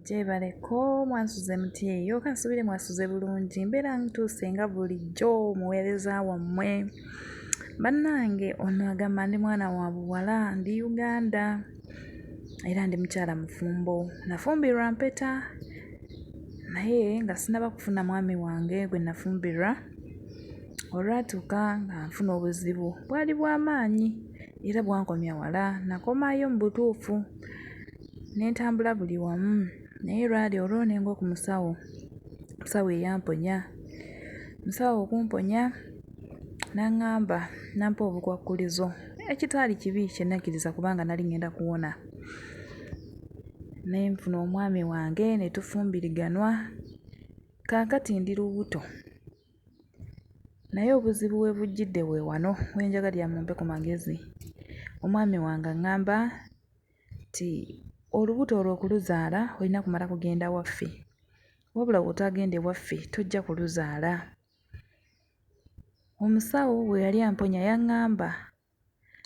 Gyebaleko mwansuze muti eyo kansubire mwasuze bulungi mbeera ntuuse nga bulijjo muweereza wammwe bannange. Ono agamba ndi mwana wa buwala, ndi Uganda era ndi mukyala mufumbo. Nafumbirwa mpeta naye nga sinaba kufuna mwami wange gwe nafumbirwa. Olwatuuka nga nfuna obuzibu bwali bw'amaanyi era bwankomya wala. Nakomayo mu butuufu ne ntambula buli wamu naye lwali olwo ne ngwa ku musawo. Musawo eyamponya. Musawo okumponya n'aŋŋamba nampa obukwakkulizo ekitaali kibi kye nakkiriza kubanga nali ngenda kuwona. Ne nfuna omwami wange ne tufumbiriganwa. Kaakati ndi lubuto naye obuzibu we bujjidde we wano we njagalira mumpe ku magezi. Omwami wange aŋŋamba nti olubuto olwo okuluzaala olina kumala kugenda waffe, wabula bw'otagende waffe tojja kuluzaala. Omusawo bwe yali amponya yaŋŋamba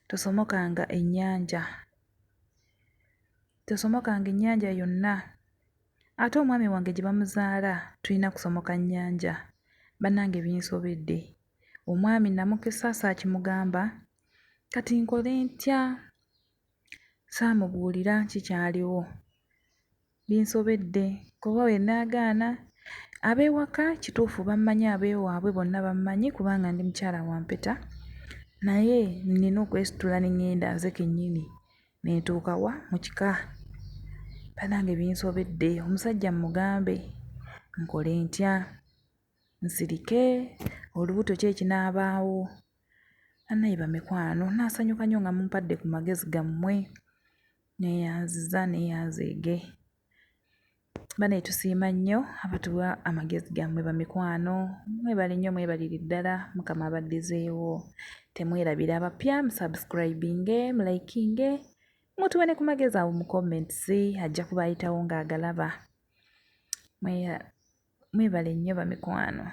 tosomokanga ennyanja, tosomokanga ennyanja yonna. Ate omwami wange gye bamuzaala tulina kusomoka nnyanja. Bannange binsobedde. Omwami namukisa saakimugamba kati nkole ntya? Saamubuulira kikyaliwo. Binsobedde kuba bwe naagaana ab'ewaka kituufu bammanyi, ab'ewaabwe bonna bammanyi kubanga ndi mukyala wa mpeta, naye nina okwesitula ne ŋŋenda nze kennyini ne ntuuka wa mu kika. Bannange binsobedde. Omusajja mugambe nkole ntya? Nsirike? Olubuto ki ekinaabaawo? Bannaye bamikwano naasanyuka nnyo nga mumpadde ku magezi gammwe. Neeyanziza neeyanzeege. Bannaye tusiima nnyo abatuwa amagezi gammwe bamikwano. Mwebale nnyo, mwebalire ddala. Mukama abaddizeewo. Temwerabira abapya musubscribinge, mulayikinge, mutuwe ne ku magezi awo mu comments ajja kubayitawo ng'agalaba. Mwebale nnyo bamikwano.